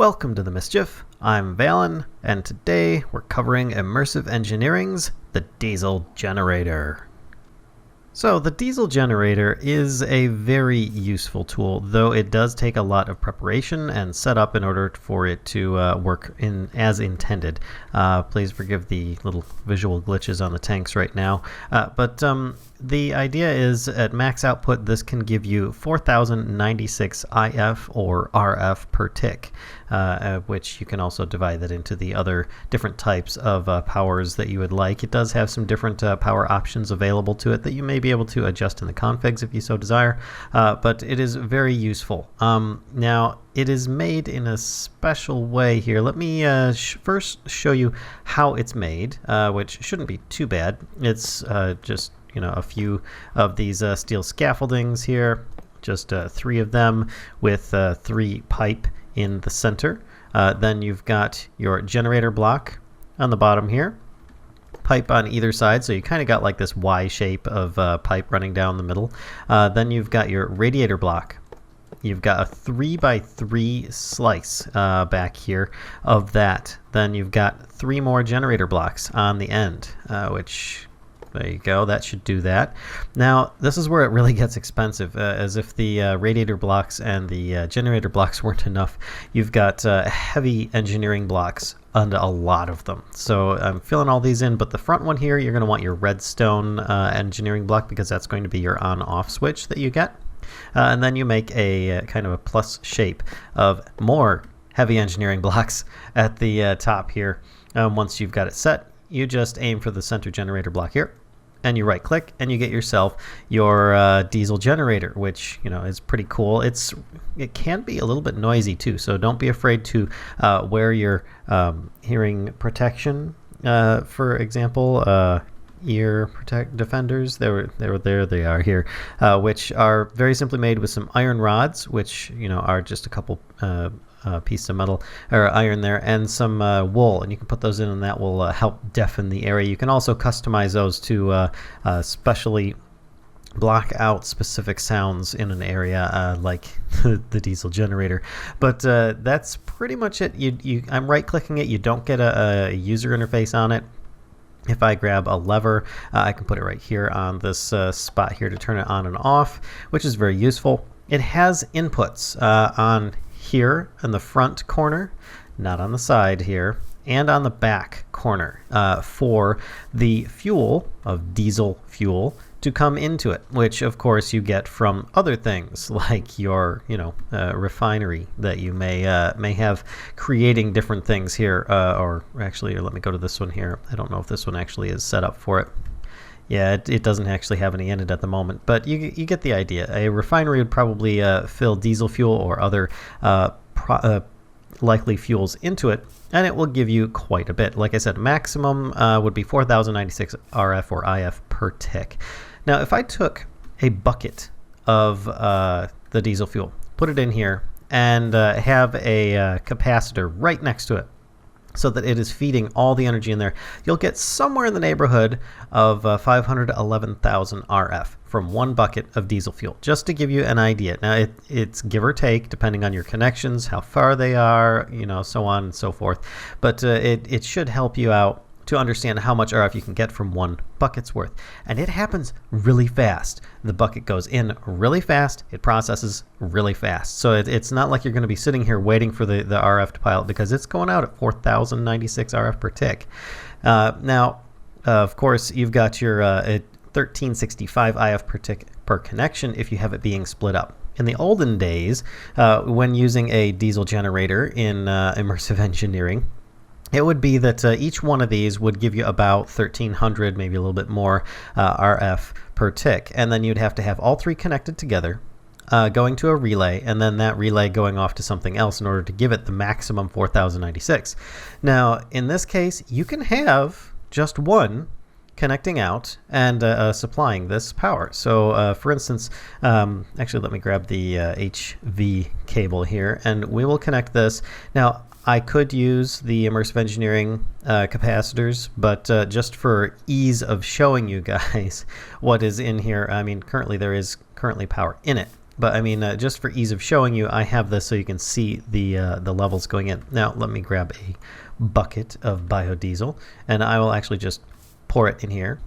Welcome to the Mischief. I'm Valen, and today we're covering Immersive Engineering's The Diesel Generator. So the diesel generator is a very useful tool, though it does take a lot of preparation and setup in order for it to work as intended. Please forgive the little visual glitches on the tanks right now. But the idea is at max output, this can give you 4096 IF or RF per tick, which you can also divide that into the other different types of powers that you would like. It does have some different power options available to it that you may be able to adjust in the configs if you so desire, but it is very useful. Now, it is made in a special way here. Let me first show you how it's made, which shouldn't be too bad. It's just a few of these steel scaffoldings here, just 3 of them with 3 pipe in the center. Then you've got your generator block on the bottom here, pipe on either side, so you kind of got like this Y shape of pipe running down the middle. Then you've got your radiator block. You've got a 3x3 slice back here of that. Then you've got 3 more generator blocks on the end, which there you go, that should do that. Now, this is where it really gets expensive, as if the radiator blocks and the generator blocks weren't enough. You've got heavy engineering blocks and a lot of them. So I'm filling all these in, but the front one here, you're going to want your redstone engineering block because that's going to be your on-off switch that you get. And then you make a kind of a plus shape of more heavy engineering blocks at the top here. Once you've got it set, you just aim for the center generator block here, and you right click and you get yourself your diesel generator, which is pretty cool. It can be a little bit noisy too, so don't be afraid to wear your hearing protection, for example, ear defenders. There they are here, which are very simply made with some iron rods, which are just a couple piece of metal or iron there, and some wool, and you can put those in, and that will help deafen the area. You can also customize those to specially block out specific sounds in an area, like the diesel generator. But that's pretty much it. I'm right clicking it. You don't get a user interface on it. If I grab a lever, I can put it right here on this spot here to turn it on and off, which is very useful. It has inputs on here in the front corner, not on the side here, and on the back corner for the fuel of diesel fuel to come into it, which of course you get from other things like your refinery that you may have creating different things here, or actually let me go to this one here. I don't know if this one actually is set up for it. Yeah, it doesn't actually have any in it at the moment, but you get the idea. A refinery would probably fill diesel fuel or other likely fuels into it, and it will give you quite a bit. Like I said, maximum would be 4096 RF or IF per tick. Now, if I took a bucket of the diesel fuel, put it in here, and have a capacitor right next to it, so that it is feeding all the energy in there, you'll get somewhere in the neighborhood of 511,000 RF from one bucket of diesel fuel, just to give you an idea. Now, it's give or take, depending on your connections, how far they are, so on and so forth. But it should help you out to understand how much RF you can get from one bucket's worth. And it happens really fast. The bucket goes in really fast. It processes really fast. So it's not like you're going to be sitting here waiting for the RF to pile, because it's going out at 4096 RF per tick. Now, of course, you've got your 1365 IF per tick per connection if you have it being split up. In the olden days, when using a diesel generator in Immersive Engineering, it would be that each one of these would give you about 1300, maybe a little bit more RF per tick. And then you'd have to have all 3 connected together, going to a relay, and then that relay going off to something else in order to give it the maximum 4096. Now, in this case, you can have just one connecting out and supplying this power. So, for instance, actually, let me grab the HV cable here, and we will connect this. Now, I could use the Immersive Engineering capacitors, but just for ease of showing you guys what is in here, I mean, currently there is power in it. But I mean, just for ease of showing you, I have this so you can see the levels going in. Now let me grab a bucket of biodiesel, and I will actually just pour it in here,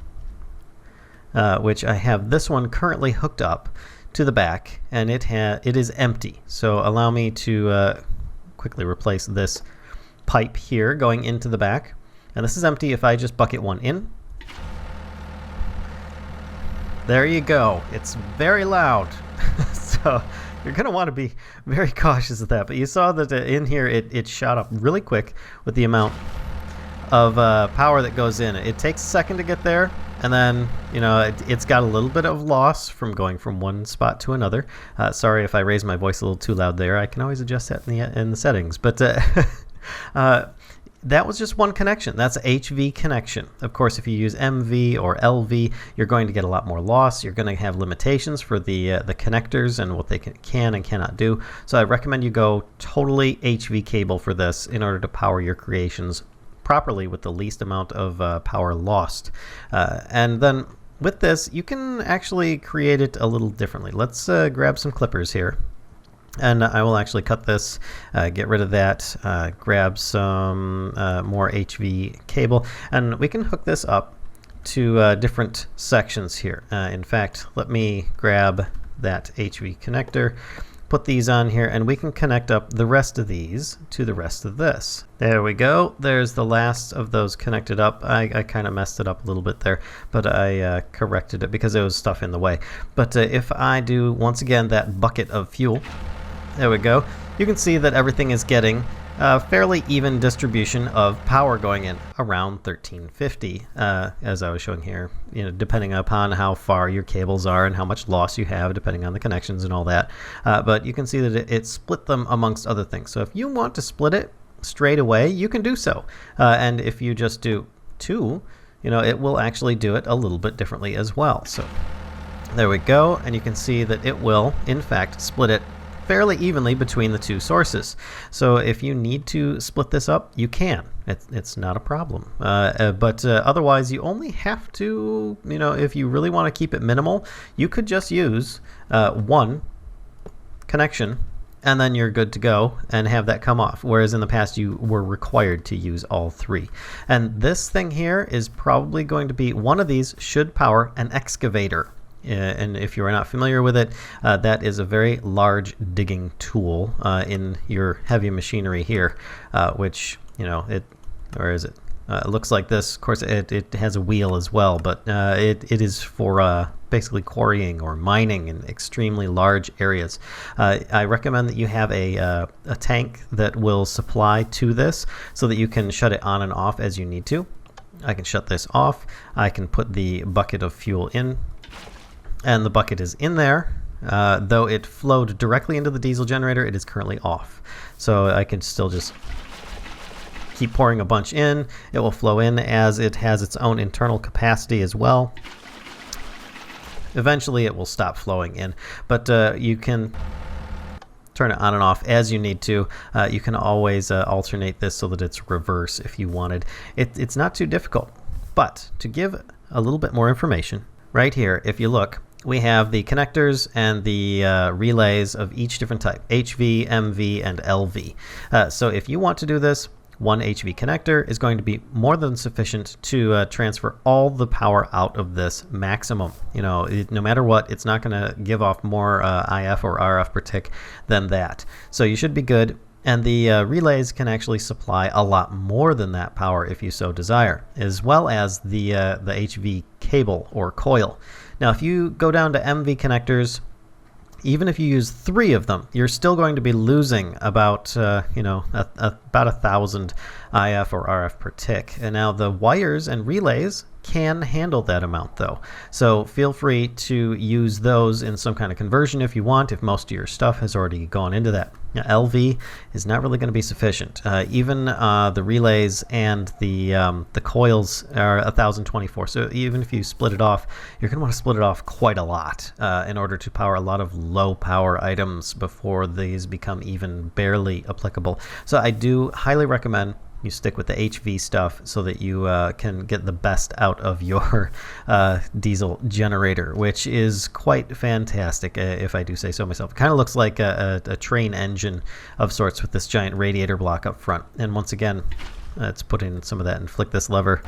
which I have this one currently hooked up to the back, and it is empty. So allow me to quickly replace this pipe here going into the back, and this is empty. If I just bucket one in, there you go. It's very loud. So you're going to want to be very cautious of that. But you saw that in here it shot up really quick with the amount of power that goes in. It takes a second to get there, and then it's got a little bit of loss from going from one spot to another. Sorry if I raise my voice a little too loud there. I can always adjust that in the settings. But that was just one connection. That's HV connection. Of course, if you use MV or LV, you're going to get a lot more loss. You're going to have limitations for the connectors and what they can and cannot do. So I recommend you go totally HV cable for this in order to power your creations properly with the least amount of power lost. And then with this, you can actually create it a little differently. Let's grab some clippers here. And I will actually cut this, get rid of that, grab some more HV cable, and we can hook this up to different sections here. In fact, let me grab that HV connector, put these on here, and we can connect up the rest of these to the rest of this. There we go. There's the last of those connected up. I kind of messed it up a little bit there, but I corrected it because there was stuff in the way. But if I do, once again, that bucket of fuel, there we go. You can see that everything is getting a fairly even distribution of power going in, around 1350, as I was showing here. Depending upon how far your cables are and how much loss you have, depending on the connections and all that. But you can see that it split them amongst other things. So if you want to split it straight away, you can do so. And if you just do 2, it will actually do it a little bit differently as well. So there we go, and you can see that it will, in fact, split it fairly evenly between the two sources. So if you need to split this up, you can. It's not a problem. But otherwise, you only have to, if you really want to keep it minimal, you could just use one connection, and then you're good to go and have that come off. Whereas in the past, you were required to use all 3. And this thing here is probably going to be, one of these should power an excavator. And if you are not familiar with it, that is a very large digging tool in your heavy machinery here, which, where is it? It looks like this. Of course, it has a wheel as well, but it is for basically quarrying or mining in extremely large areas. I recommend that you have a tank that will supply to this so that you can shut it on and off as you need to. I can shut this off. I can put the bucket of fuel in, and the bucket is in there. Though it flowed directly into the diesel generator, it is currently off. So I can still just keep pouring a bunch in. It will flow in as it has its own internal capacity as well. Eventually it will stop flowing in, but you can turn it on and off as you need to. You can always alternate this so that it's reverse if you wanted. It's not too difficult. But to give a little bit more information, right here, if you look, we have the connectors and the relays of each different type, HV, MV, and LV. So if you want to do this, one HV connector is going to be more than sufficient to transfer all the power out of this maximum. No matter what, it's not going to give off more IF or RF per tick than that. So you should be good. And the relays can actually supply a lot more than that power if you so desire, as well as the HV cable or coil. Now, if you go down to MV connectors, even if you use 3 of them, you're still going to be losing about about 1,000 IF or RF per tick. And now the wires and relays can handle that amount, though. So feel free to use those in some kind of conversion if you want, if most of your stuff has already gone into that. Now, LV is not really going to be sufficient. Even the relays and the coils are 1024. So even if you split it off, you're going to want to split it off quite a lot in order to power a lot of low power items before these become even barely applicable. So I do highly recommend you stick with the HV stuff so that you can get the best out of your diesel generator, which is quite fantastic, if I do say so myself. It kind of looks like a train engine of sorts with this giant radiator block up front. And once again, let's put in some of that and flick this lever.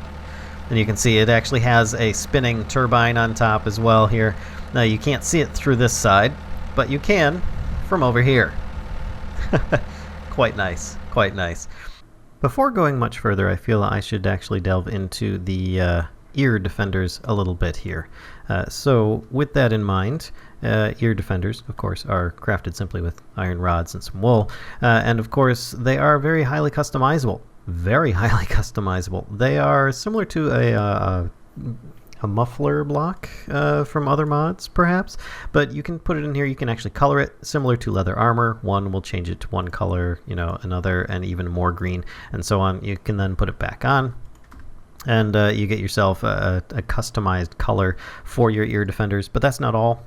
And you can see it actually has a spinning turbine on top as well here. Now you can't see it through this side, but you can from over here. Quite nice, quite nice. Before going much further, I feel I should actually delve into the ear defenders a little bit here. So with that in mind, ear defenders, of course, are crafted simply with iron rods and some wool. And of course, they are very highly customizable. Very highly customizable. They are similar to a muffler block from other mods, perhaps, but you can put it in here. You can actually color it similar to leather armor. One will change it to one color, another, and even more green, and so on. You can then put it back on, and you get yourself a customized color for your ear defenders. But that's not all.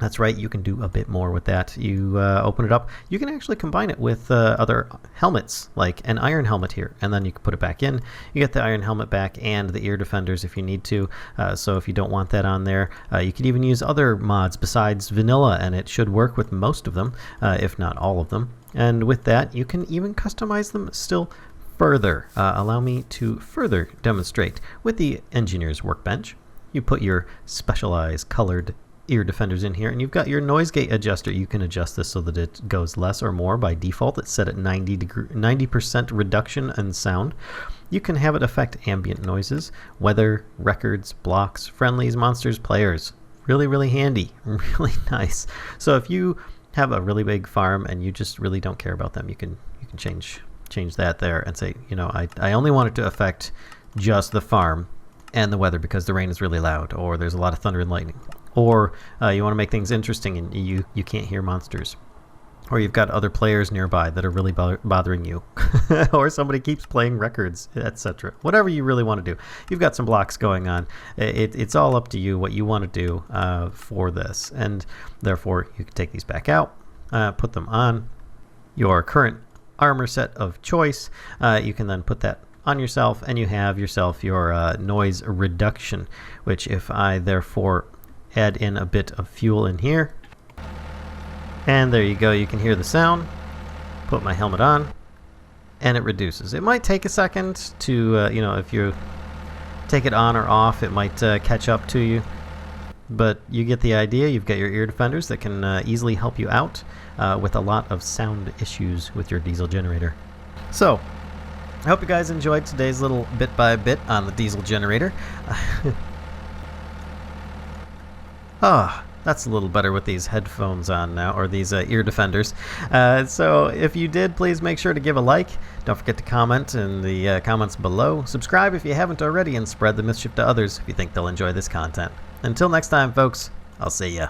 That's right, you can do a bit more with that. You open it up. You can actually combine it with other helmets, like an iron helmet here, and then you can put it back in. You get the iron helmet back and the ear defenders if you need to. So if you don't want that on there, you could even use other mods besides vanilla, and it should work with most of them, if not all of them. And with that, you can even customize them still further. Allow me to further demonstrate. With the engineer's workbench, you put your specialized colored ear defenders in here, and you've got your noise gate adjuster. You can adjust this so that it goes less or more. By default, it's set at 90% reduction in sound. You can have it affect ambient noises, weather, records, blocks, friendlies, monsters, players. Really, really handy. Really nice. So if you have a really big farm and you just really don't care about them, you can change that there and say, I only want it to affect just the farm and the weather because the rain is really loud, or there's a lot of thunder and lightning. Or you want to make things interesting and you can't hear monsters. Or you've got other players nearby that are really bothering you. Or somebody keeps playing records, etc. Whatever you really want to do. You've got some blocks going on. It's all up to you what you want to do for this. And therefore, you can take these back out, put them on your current armor set of choice. You can then put that on yourself, and you have yourself your noise reduction, which if I therefore add in a bit of fuel in here, and there you go, you can hear the sound. Put my helmet on, and it reduces. It might take a second to, if you take it on or off, it might catch up to you, but you get the idea. You've got your ear defenders that can easily help you out with a lot of sound issues with your diesel generator. So I hope you guys enjoyed today's little bit by bit on the diesel generator. That's a little better with these headphones on now, or these ear defenders. So if you did, please make sure to give a like. Don't forget to comment in the comments below. Subscribe if you haven't already, and spread the mischief to others if you think they'll enjoy this content. Until next time, folks, I'll see ya.